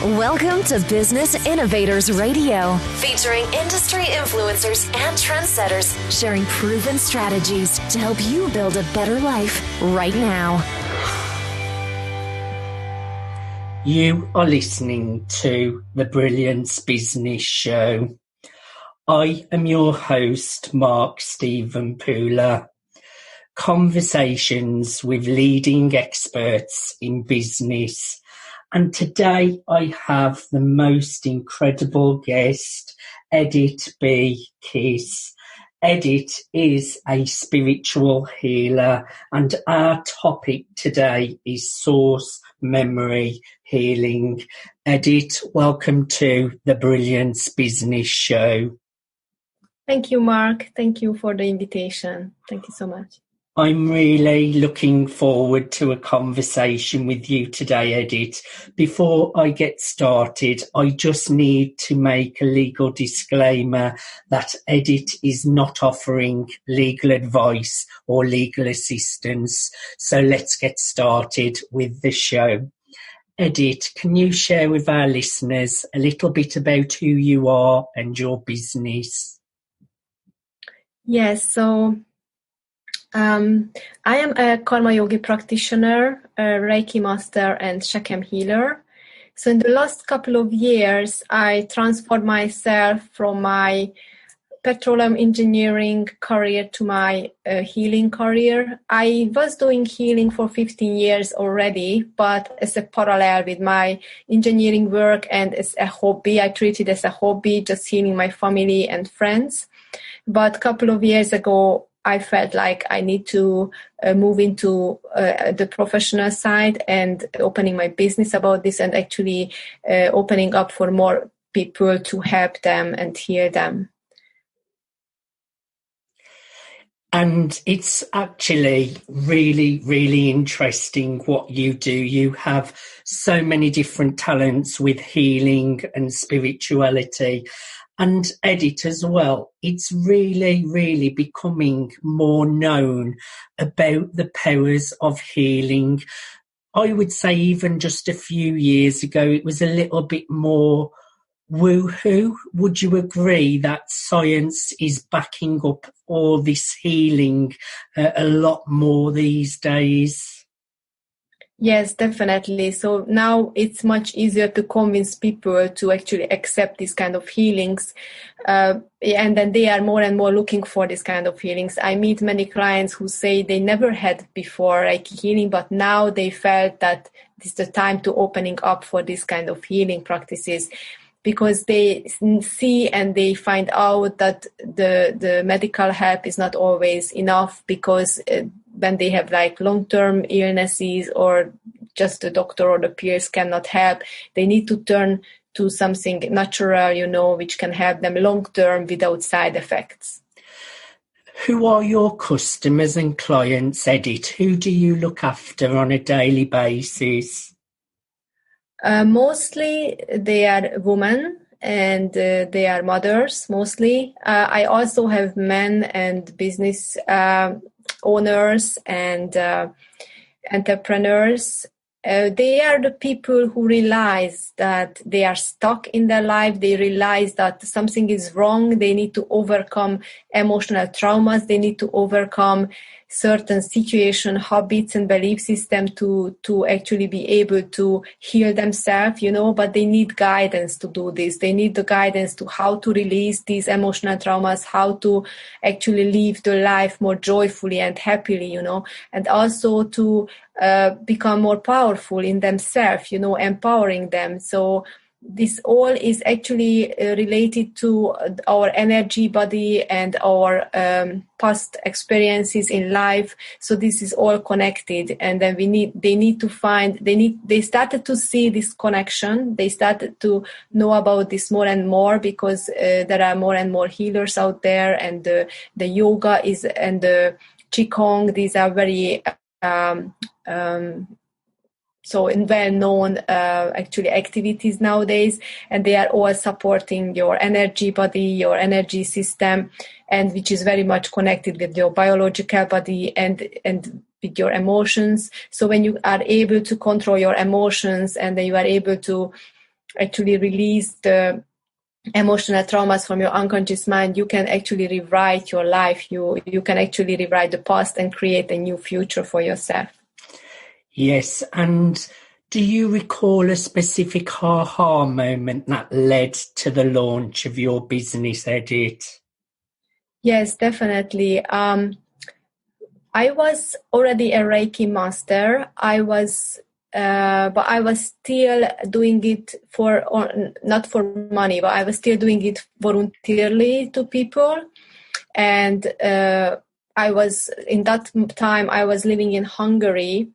Welcome to Business Innovators Radio, featuring industry influencers and trendsetters sharing proven strategies to help you build a better life right now. You are listening to the Brilliance Business Show. I am your host, Mark Stephen Pooler. Conversations with leading experts in business. And today I have the most incredible guest, Edith B. Kiss. Edith is a spiritual healer, and our topic today is source memory healing. Edith, welcome to the Brilliance Business Show. Thank you, Mark. Thank you for the invitation. Thank you so much. I'm really looking forward to a conversation with you today, Edith. Before I get started, I just need to make a legal disclaimer that Edith is not offering legal advice or legal assistance. So let's get started with the show. Edith, can you share with our listeners a little bit about who you are and your business? Yes, so I am a Karma Yogi Practitioner, a Reiki Master, and Sekhem Healer. So in the last couple of years, I transformed myself from my petroleum engineering career to my healing career. I was doing healing for 15 years already, but as a parallel with my engineering work and as a hobby, I treat it as a hobby, just healing my family and friends. But a couple of years ago, I felt like I need to move into the professional side and opening my business about this and actually opening up for more people to help them and heal them. And it's actually really, really interesting what you do. You have so many different talents with healing and spirituality. And Edith as well, it's really, really becoming more known about the powers of healing. I would say even just a few years ago, it was a little bit more woo-hoo. Would you agree that science is backing up all this healing a lot more these days? Yes, definitely. So now it's much easier to convince people to actually accept these kind of healings. And then they are more and more looking for this kind of healings. I meet many clients who say they never had before Reiki healing, but now they felt that this is the time to opening up for this kind of healing practices, because they see and they find out that the medical help is not always enough, because when they have like long-term illnesses or just the doctor or the peers cannot help, they need to turn to something natural, which can help them long-term without side effects. Who are your customers and clients, Edith? Who do you look after on a daily basis? Mostly they are women and they are mothers mostly. I also have men and business owners and entrepreneurs. They are the people who realize that they are stuck in their life. They realize that something is wrong. They need to overcome emotional traumas. They need to overcome certain situation, habits, and belief system to actually be able to heal themselves, but they need guidance to do this. They need the guidance to how to release these emotional traumas, how to actually live the life more joyfully and happily, and also to become more powerful in themselves, empowering them. So this all is actually related to our energy body and our past experiences in life. So this is all connected, and then they started to see this connection. They started to know about this more and more, because there are more and more healers out there, and the yoga is and the qigong. These are very so in well-known actually activities nowadays, and they are all supporting your energy body, your energy system, and which is very much connected with your biological body and with your emotions. So when you are able to control your emotions and then you are able to actually release the emotional traumas from your unconscious mind, you can actually rewrite your life. You can actually rewrite the past and create a new future for yourself. Yes, and do you recall a specific aha moment that led to the launch of your business, Edith? Yes, definitely. I was already a Reiki Master. But I was still doing it not for money, but I was still doing it voluntarily to people. And I was, in that time, I was living in Hungary,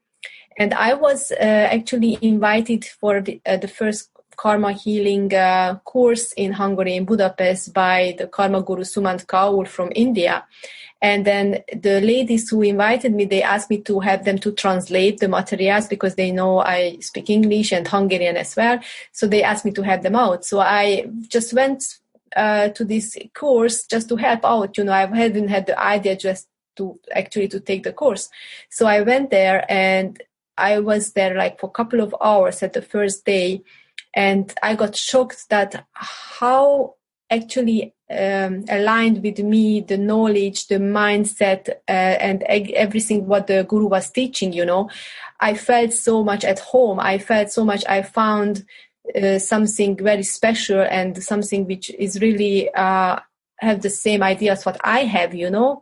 and I was actually invited for the first Karma Healing course in Hungary, in Budapest, by the Karma Guru Sumant Kaul from India. And then the ladies who invited me, they asked me to help them to translate the materials because they know I speak English and Hungarian as well. So they asked me to help them out. So I just went to this course just to help out. You know, I hadn't had the idea just to take the course. So I went there, and I was there like for a couple of hours at the first day. And I got shocked that how actually aligned with me, the knowledge, the mindset, and everything what the guru was teaching, you know. I felt so much at home. I found something very special and something which is really have the same ideas what I have, you know.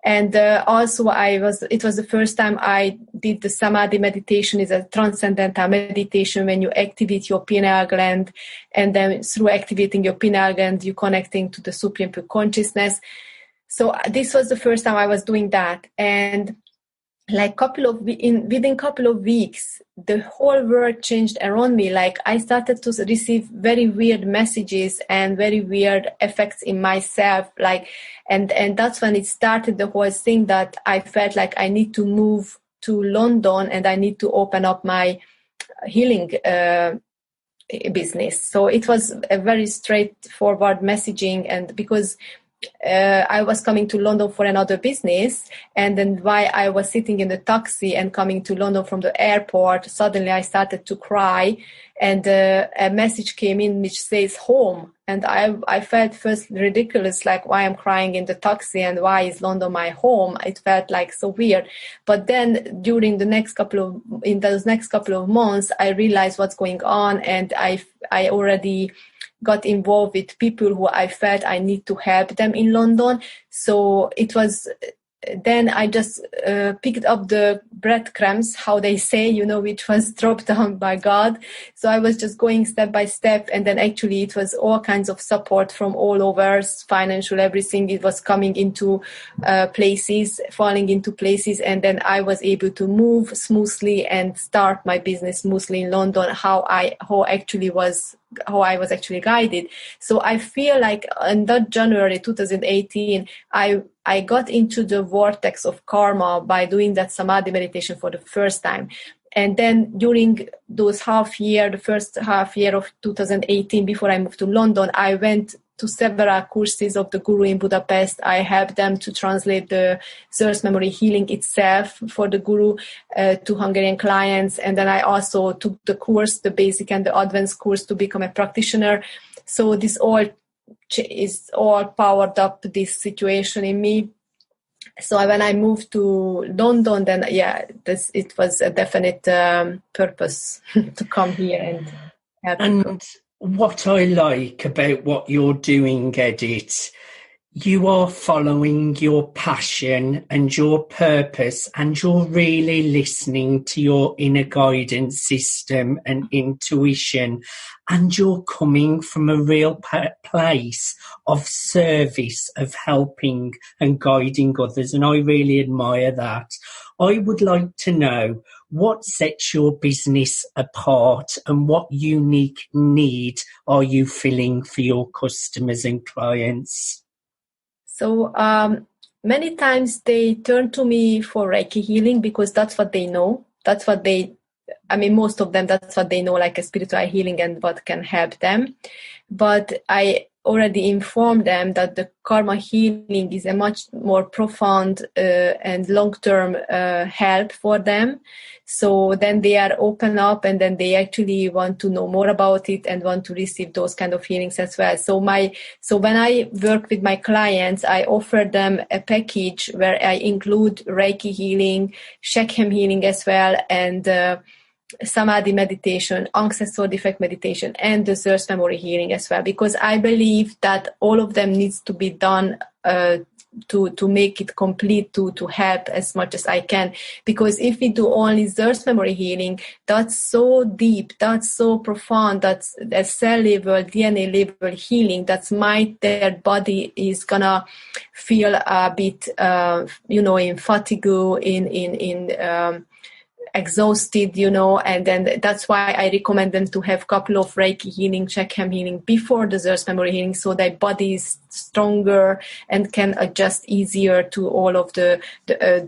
And also it was the first time I did the Samadhi meditation. Is a transcendental meditation when you activate your pineal gland, and then through activating your pineal gland, you're connecting to the Supreme Pure Consciousness. So this was the first time I was doing that. And like within couple of weeks, the whole world changed around me. Like I started to receive very weird messages and very weird effects in myself. Like, and that's when it started, the whole thing, that I felt like I need to move to London and I need to open up my healing business. So it was a very straightforward messaging, and because I was coming to London for another business, and then while I was sitting in the taxi and coming to London from the airport, suddenly I started to cry, and a message came in which says home. And I felt first ridiculous, like why I'm crying in the taxi and why is London my home? It felt like so weird. But then during those next couple of months, I realized what's going on, and I already got involved with people who I felt I need to help them in London. So it was, then I just picked up the breadcrumbs, how they say, you know, which was dropped down by God. So I was just going step by step, and then actually it was all kinds of support from all over, financial, everything. It was coming into falling into places, and then I was able to move smoothly and start my business smoothly in London, how I was actually guided. So I feel like in that January 2018, I got into the vortex of karma by doing that Samadhi meditation for the first time. And then during those the first half year of 2018, before I moved to London, I went to several courses of the Guru in Budapest. I helped them to translate the source memory healing itself for the Guru to Hungarian clients. And then I also took the course, the basic and the advanced course, to become a practitioner. So this all is all powered up this situation in me. So when I moved to London, then it was a definite purpose to come here and help. And what I like about what you're doing, Edith, you are following your passion and your purpose, and you're really listening to your inner guidance system and intuition, and you're coming from a real place of service, of helping and guiding others, and I really admire that. I would like to know what sets your business apart and what unique need are you filling for your customers and clients? So many times they turn to me for Reiki healing because that's what they know. Most of them, that's what they know, like a spiritual healing and what can help them. But I already informed them that the karma healing is a much more profound and long-term help for them. So then they are open up, and then they actually want to know more about it and want to receive those kind of healings as well. So when I work with my clients, I offer them a package where I include Reiki healing, Sekhem healing as well, and Samadhi meditation, ancestor defect meditation, and the source memory healing as well, because I believe that all of them needs to be done to make it complete, to help as much as I can. Because if we do only source memory healing, that's so deep, that's so profound, that's a cell level, DNA level healing, their body is gonna feel a bit, in fatigue, in exhausted, and then that's why I recommend them to have a couple of Reiki healing, Sekhem healing before the source memory healing, so their body is stronger and can adjust easier to all of the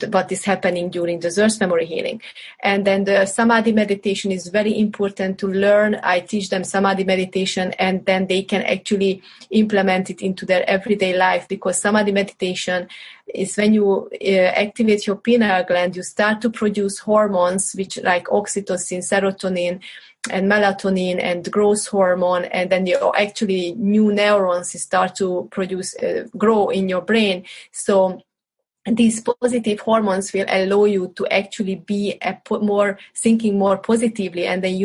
what is happening during the source memory healing. And then the Samadhi meditation is very important to learn. I teach them Samadhi meditation, and then they can actually implement it into their everyday life, because Samadhi meditation is when you activate your pineal gland, you start to produce hormones, which like oxytocin, serotonin, and melatonin, and growth hormone, and then actually new neurons start to produce, grow in your brain. So these positive hormones will allow you to actually be thinking more positively, and then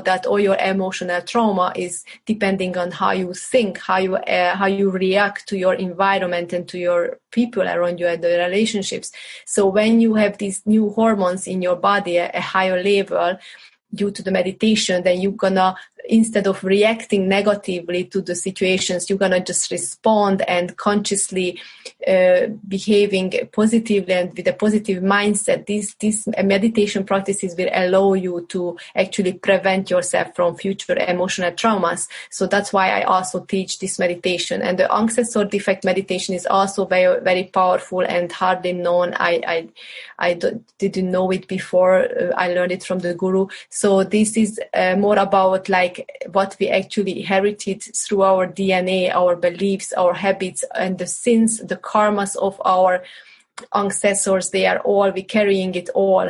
that all your emotional trauma is depending on how you think, how you react to your environment and to your people around you and the relationships. So when you have these new hormones in your body at a higher level due to the meditation, then you're gonna, instead of reacting negatively to the situations, you're gonna just respond and consciously behaving positively and with a positive mindset. These meditation practices will allow you to actually prevent yourself from future emotional traumas. So that's why I also teach this meditation. And the ancestor defect meditation is also very, very powerful and hardly known. I didn't know it before. I learned it from the guru. So this is more about like what we actually inherited through our DNA, our beliefs, our habits, and the sins, the karmas of our ancestors. We're carrying it all,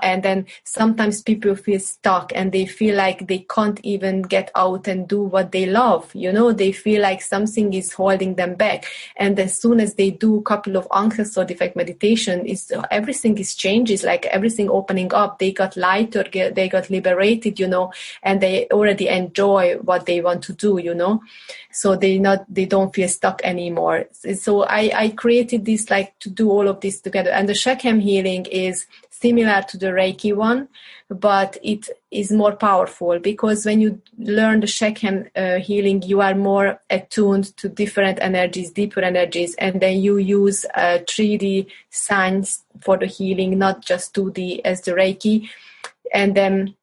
and then sometimes people feel stuck and they feel like they can't even get out and do what they love. They feel like something is holding them back. And as soon as they do a couple of ancestor defect meditation, everything is changes, like everything opening up. They got lighter, they got liberated, and they already enjoy what they want to do, so they don't feel stuck anymore. So I created this, like, to do all of this together. And the Sekhem healing is similar to the Reiki one, but it is more powerful, because when you learn the Sekhem healing, you are more attuned to different energies, deeper energies, and then you use 3D signs for the healing, not just 2D as the Reiki. And then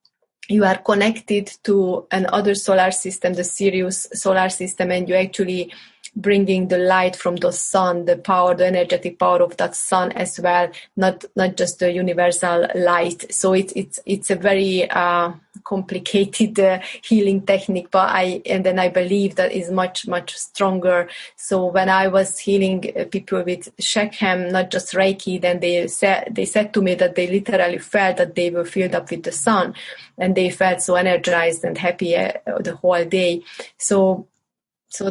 you are connected to another solar system, the Sirius solar system, and you actually bringing the light from the sun, the power, the energetic power of that sun as well, not just the universal light. So it's a very complicated healing technique, but I believe that is much, much stronger. So when I was healing people with Sekhem, not just Reiki, then they said to me that they literally felt that they were filled up with the sun, and they felt so energized and happy the whole day. So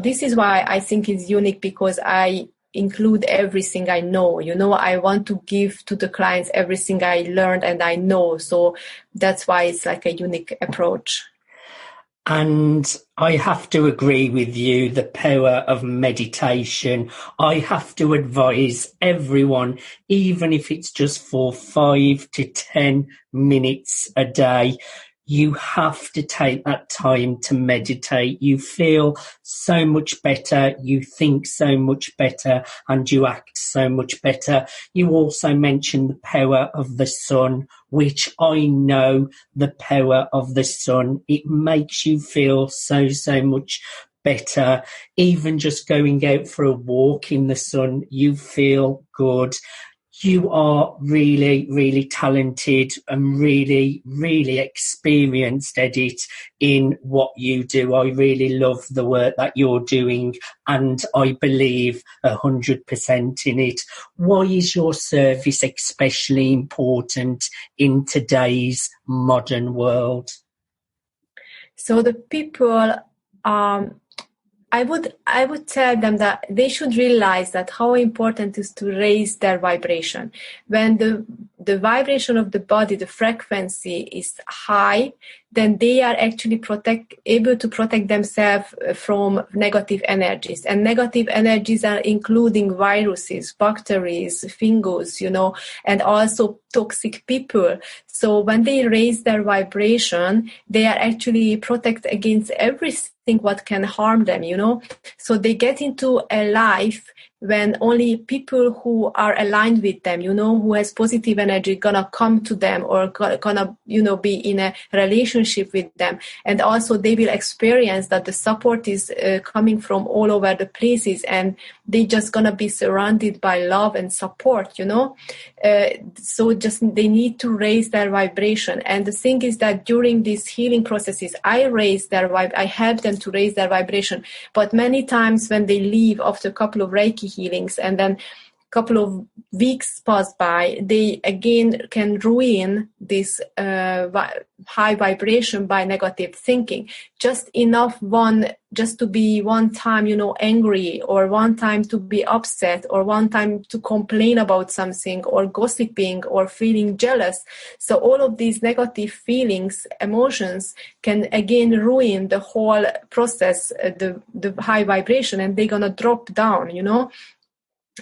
this is why I think it's unique, because I include everything I know. I want to give to the clients everything I learned and I know. So that's why it's like a unique approach. And I have to agree with you, the power of meditation. I have to advise everyone, even if it's just for 5 to 10 minutes a day, you have to take that time to meditate. You feel so much better, you think so much better, and you act so much better. You also mentioned the power of the sun, which I know the power of the sun. It makes you feel so much better. Even just going out for a walk in the sun, you feel good. You are really, really talented and really, really experienced, Edith, in what you do. I really love the work that you're doing, and I believe 100% in it. Why is your service especially important in today's modern world? So the people, I would tell them that they should realize that how important it is to raise their vibration. When the vibration of the body, the frequency is high, then they are actually able to protect themselves from negative energies. And negative energies are including viruses, bacteria, fungus, and also toxic people. So when they raise their vibration, they are actually protected against everything what can harm them, So they get into a life when only people who are aligned with them, who has positive energy, gonna come to them or gonna, be in a relationship with them. And also they will experience that the support is coming from all over the places, and they just gonna be surrounded by love and support, So just they need to raise their vibration. And the thing is that during these healing processes, I help them to raise their vibration. But many times when they leave after a couple of Reiki healings and then a couple of weeks pass by, they again can ruin this high vibration by negative thinking. Just to be one time, angry, or one time to be upset, or one time to complain about something, or gossiping, or feeling jealous. So all of these negative feelings, emotions can again ruin the whole process, the high vibration, and they're gonna drop down,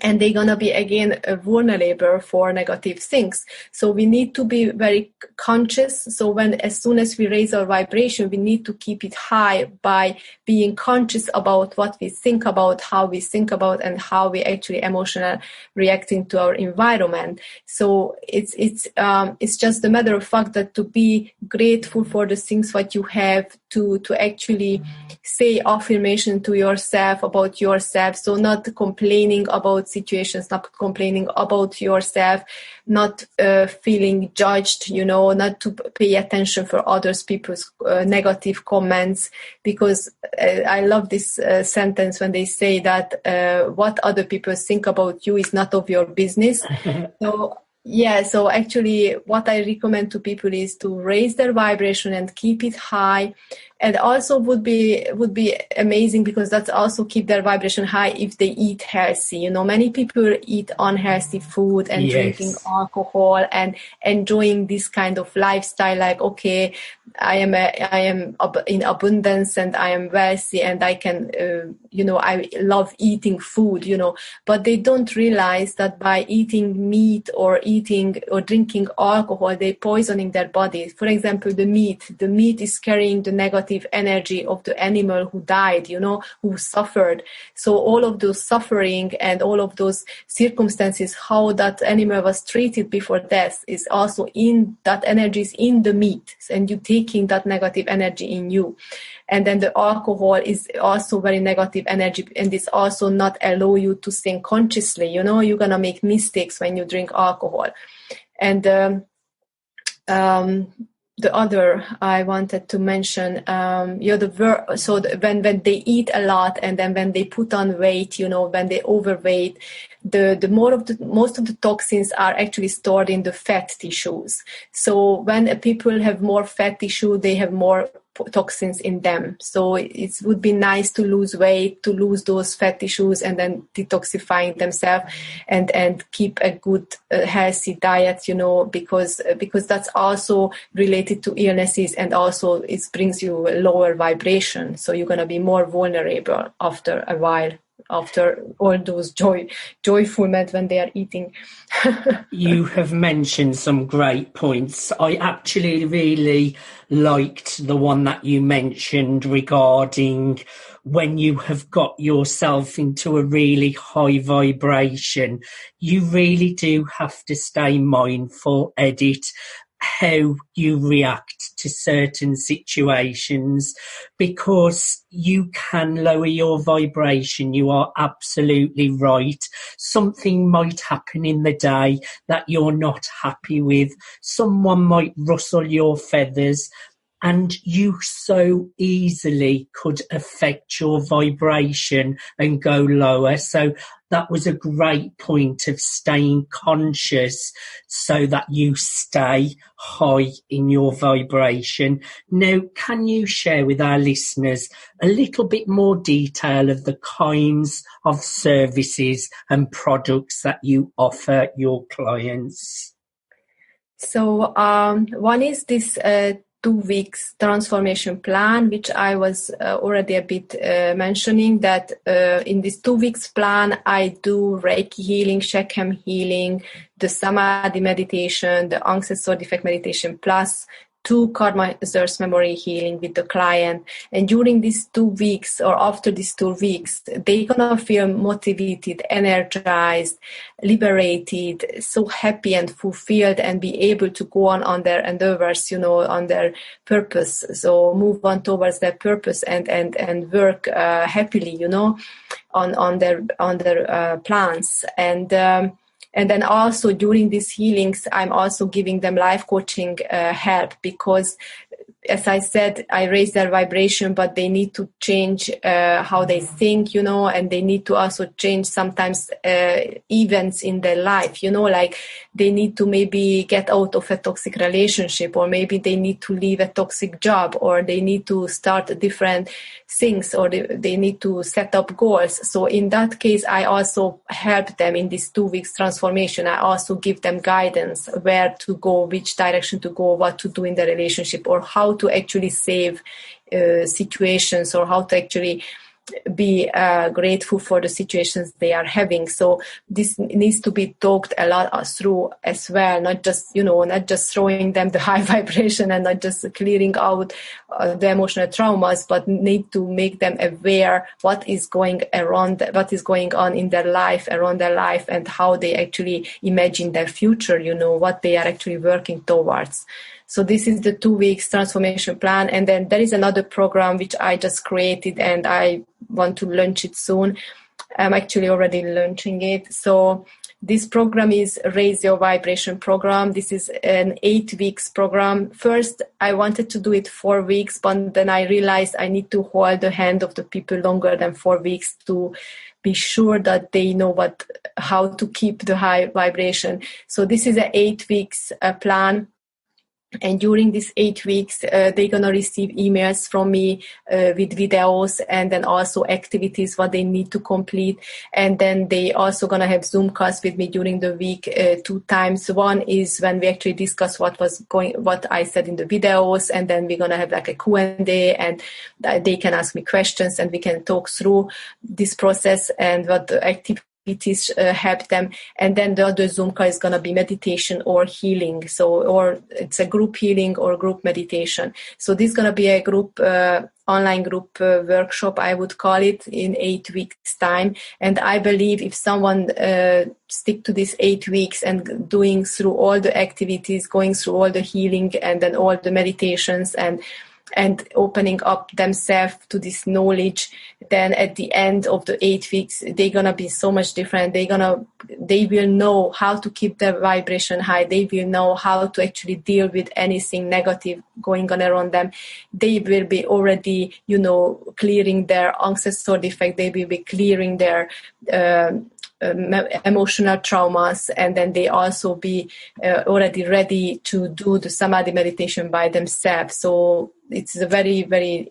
and they're going to be again vulnerable for negative things. So we need to be very conscious. So as soon as we raise our vibration, we need to keep it high by being conscious about what we think about, how we think about, and how we actually emotionally reacting to our environment. So it's just a matter of fact that to be grateful for the things what you have, to actually say affirmation to yourself about yourself. So not complaining about situations, not complaining about yourself, not feeling judged, not to pay attention for others people's negative comments, because I love this sentence when they say that what other people think about you is not of your business. So actually what I recommend to people is to raise their vibration and keep it high. And also would be amazing, because that's also keep their vibration high if they eat healthy. Many people eat unhealthy food and drinking alcohol and enjoying this kind of lifestyle. Like, okay, I am in abundance and I am wealthy and I can, I love eating food, but they don't realize that by eating meat or drinking alcohol, they're poisoning their body. For example, the meat is carrying the negative energy of the animal who died, who suffered. So all of those suffering and all of those circumstances, how that animal was treated before death, is also in that energy is in the meat, and you taking that negative energy in you. And then the alcohol is also very negative energy, and it's also not allow you to think consciously. You're gonna make mistakes when you drink alcohol. And the other I wanted to mention, when they eat a lot, and then when they put on weight, when they overweight, most of the toxins are actually stored in the fat tissues. So when people have more fat tissue, they have more toxins in them. So it would be nice to lose weight, to lose those fat tissues, and then detoxifying themselves and keep a good healthy diet, because that's also related to illnesses, and also it brings you a lower vibration. So you're going to be more vulnerable after a while, after all those joyful moments when they are eating. You have mentioned some great points. I actually really liked the one that you mentioned regarding when you have got yourself into a really high vibration. You really do have to stay mindful, Edith. how you react to certain situations, because you can lower your vibration. You are absolutely right. Something might happen in the day that you're not happy with. Someone might rustle your feathers, and you so easily could affect your vibration and go lower. So that was a great point of staying conscious so that you stay high in your vibration. Now, can you share with our listeners a little bit more detail of the kinds of services and products that you offer your clients? So one is this 2 weeks transformation plan, which I was already a bit mentioning, that in this 2 weeks plan, I do Reiki healing, Sekhem healing, the Samadhi meditation, the ancestor defect meditation, plus 2 karma source memory healing with the client. And during these 2 weeks, or after these 2 weeks, they're gonna feel motivated, energized, liberated, so happy and fulfilled, and be able to go on their endeavors, on their purpose. So move on towards their purpose and work happily, on their plans. And then also during these healings, I'm also giving them life coaching help, because, as I said, I raise their vibration, but they need to change how they think, and they need to also change sometimes events in their life, like they need to maybe get out of a toxic relationship, or maybe they need to leave a toxic job, or they need to start different things, or they need to set up goals. So in that case, I also help them in this 2 weeks transformation. I also give them guidance where to go, which direction to go, what to do in the relationship, or how to actually save situations, or how to actually be grateful for the situations they are having. So this needs to be talked a lot through as well, not just throwing them the high vibration and not just clearing out the emotional traumas, but need to make them aware what is going on in their life, around their life, and how they actually imagine their future, what they are actually working towards. So this is the 2 weeks transformation plan. And then there is another program which I just created, and I want to launch it soon. I'm actually already launching it. So this program is Raise Your Vibration program. This is an 8 weeks program. First, I wanted to do it 4 weeks, but then I realized I need to hold the hand of the people longer than 4 weeks to be sure that they know how to keep the high vibration. So this is an 8 weeks plan. And during these 8 weeks, they're going to receive emails from me with videos, and then also activities, what they need to complete. And then they also going to have Zoom calls with me during the week 2 times. One is when we actually discuss what I said in the videos. And then we're going to have like a Q&A, and they can ask me questions, and we can talk through this process and what the activities help them. And then the other Zoom call is going to be meditation or healing. So, or it's a group healing or group meditation. So this is going to be a group, online group workshop, I would call it, in 8 weeks time. And I believe if someone stick to this 8 weeks and doing through all the activities, going through all the healing and then all the meditations and opening up themselves to this knowledge, then at the end of the 8 weeks, they're going to be so much different. They will know how to keep their vibration high. They will know how to actually deal with anything negative going on around them. They will be already, clearing their ancestor defect. They will be clearing their emotional traumas, and then they also be already ready to do the Samadhi meditation by themselves. So it's a very, very,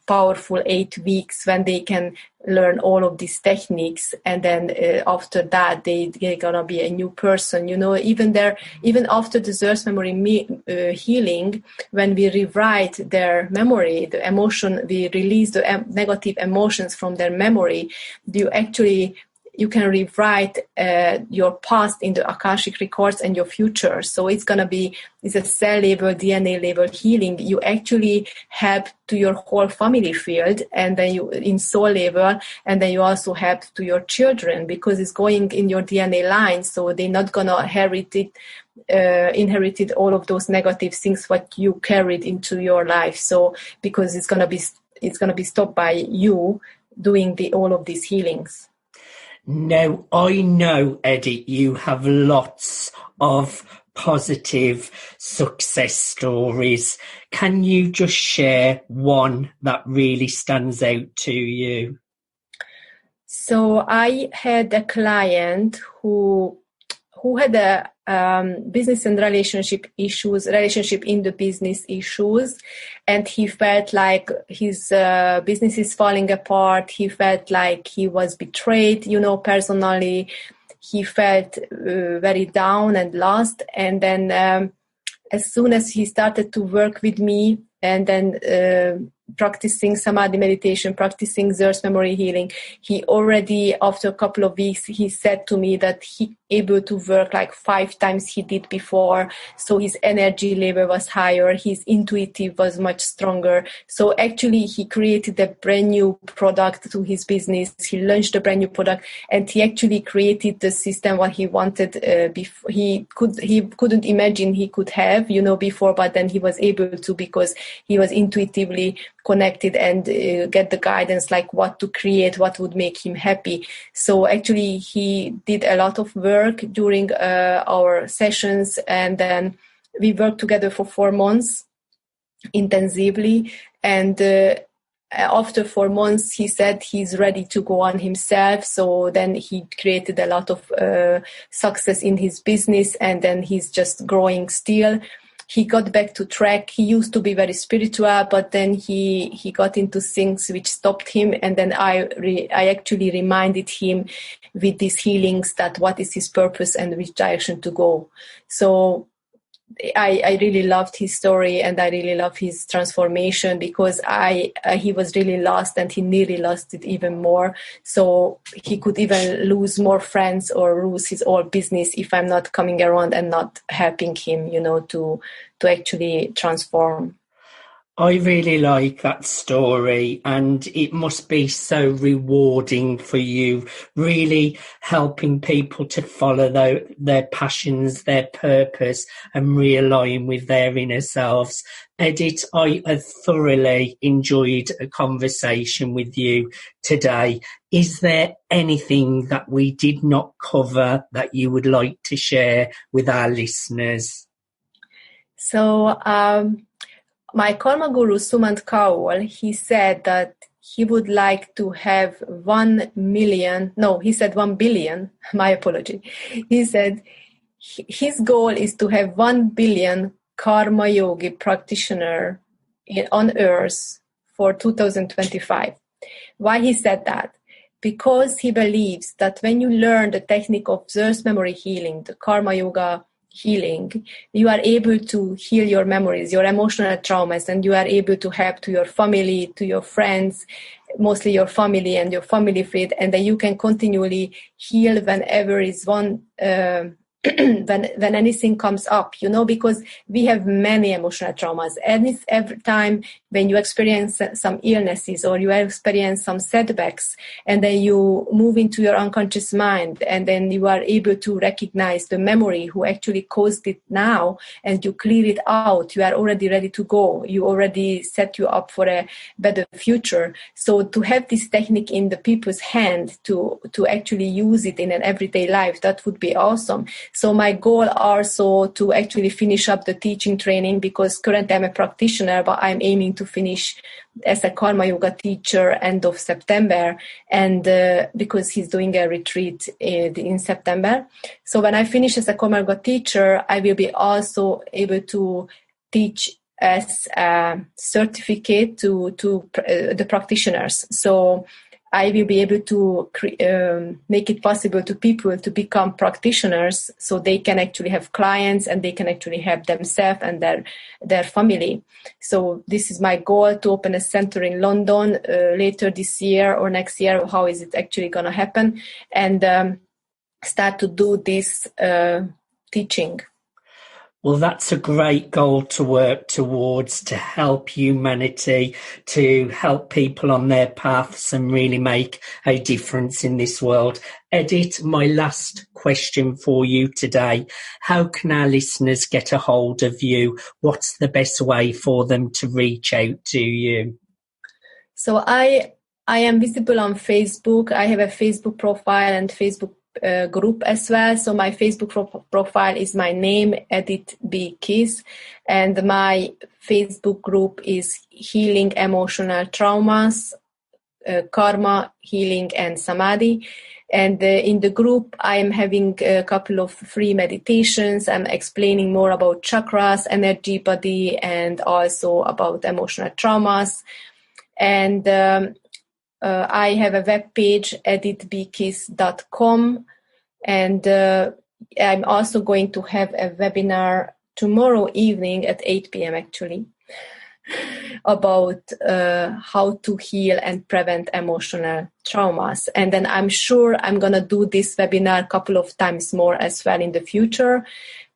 powerful 8 weeks when they can learn all of these techniques. And then after that, they're going to be a new person, even after the Earth memory healing, when we rewrite their memory, the emotion, we release the negative emotions from their memory, you can rewrite your past in the Akashic records and your future. So it's a cell level, DNA level healing. You actually help to your whole family field, and then you in soul level, and then you also help to your children, because it's going in your DNA line. So they're not going to inherit it inherited all of those negative things what you carried into your life. So because it's gonna be stopped by you doing all of these healings. Now, I know, Eddie, you have lots of positive success stories. Can you just share one that really stands out to you? So I had a client who had a business and relationship in the business issues, and he felt like his business is falling apart. He felt like he was betrayed, personally. He felt very down and lost. And then as soon as he started to work with me and then practicing samadhi meditation, practicing Earth memory healing, he already, after a couple of weeks, he said to me that he able to work like 5 times he did before. So his energy level was higher, his intuitive was much stronger. So actually he created a brand new product to his business. He launched a brand new product, and he actually created the system what he wanted. He couldn't imagine he could have, before, but then he was able to, because he was intuitively connected and get the guidance like what to create, what would make him happy. So actually he did a lot of work during our sessions, and then we worked together for 4 months intensively. And after 4 months, he said he's ready to go on himself. So then he created a lot of success in his business, and then he's just growing still. He got back to track. He used to be very spiritual, but then he got into things which stopped him. And then I actually reminded him with these healings that what is his purpose and which direction to go. So I really loved his story, and I really love his transformation, because he was really lost, and he nearly lost it even more. So he could even lose more friends or lose his whole business if I'm not coming around and not helping him, to actually transform. I really like that story, and it must be so rewarding for you, really helping people to follow their passions, their purpose, and realign with their inner selves. Edith, I have thoroughly enjoyed a conversation with you today. Is there anything that we did not cover that you would like to share with our listeners? So, my Karma Guru Sumant Kaul, he said that he would like to have 1 billion, my apology. He said his goal is to have 1 billion Karma Yogi Practitioner on Earth for 2025. Why he said that? Because he believes that when you learn the technique of Earth memory healing, the Karma Yoga healing, you are able to heal your memories, your emotional traumas, and you are able to help to your family, to your friends, mostly your family and your family faith, and then you can continually heal whenever is one when anything comes up, because we have many emotional traumas, and it's every time when you experience some illnesses or you experience some setbacks, and then you move into your unconscious mind, and then you are able to recognize the memory who actually caused it now, and you clear it out. You are already ready to go. You already set you up for a better future. So to have this technique in the people's hand to actually use it in an everyday life, that would be awesome. So my goal also to actually finish up the teaching training, because currently I'm a practitioner, but I'm aiming to finish as a Karma Yoga teacher end of September, and because he's doing a retreat in September. So when I finish as a Karma Yoga teacher, I will be also able to teach as a certificate to the practitioners. So I will be able to make it possible to people to become practitioners, so they can actually have clients and they can actually help themselves and their family. So this is my goal, to open a center in London later this year or next year. How is it actually going to happen? And start to do this teaching. Well, that's a great goal to work towards, to help humanity, to help people on their paths and really make a difference in this world. Edith, my last question for you today. How can our listeners get a hold of you? What's the best way for them to reach out to you? So I am visible on Facebook. I have a Facebook profile and Facebook group as well. So my Facebook profile is my name, Edith B. Kiss, and my Facebook group is Healing Emotional Traumas, Karma, Healing and Samadhi. And in the group, I am having a couple of free meditations. I'm explaining more about chakras, energy body, and also about emotional traumas. And I have a webpage, edithbkiss.com, and I'm also going to have a webinar tomorrow evening at 8 p.m. actually, about how to heal and prevent emotional traumas. And then I'm sure I'm going to do this webinar a couple of times more as well in the future,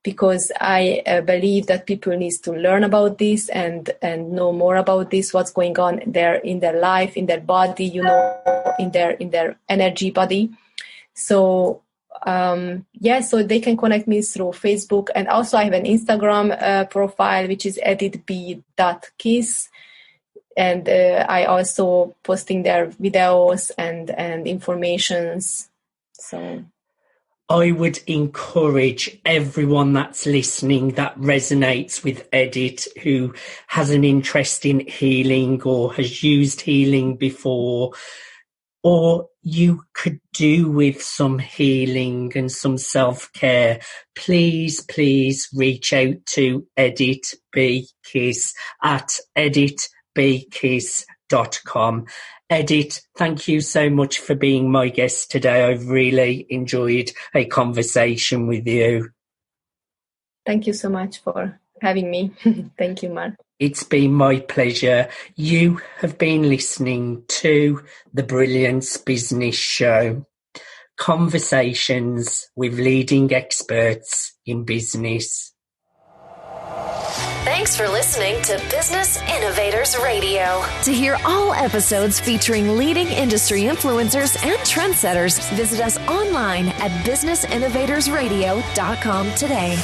because I believe that people need to learn about this and know more about this, what's going on there in their life, in their body, in their energy body. So so they can connect me through Facebook, and also I have an Instagram profile which is edithb.kiss, and I also posting their videos and informations. So I would encourage everyone that's listening that resonates with Edith, who has an interest in healing or has used healing before, or you could do with some healing and some self-care, please reach out to Edith B. Kiss at edithbkiss.com. Edith, thank you so much for being my guest today. I've really enjoyed a conversation with you. Thank you so much for having me. Thank you, Mark. It's been my pleasure. You have been listening to the Brilliance Business Show, conversations with leading experts in business. Thanks for listening to Business Innovators Radio. To hear all episodes featuring leading industry influencers and trendsetters, visit us online at businessinnovatorsradio.com today.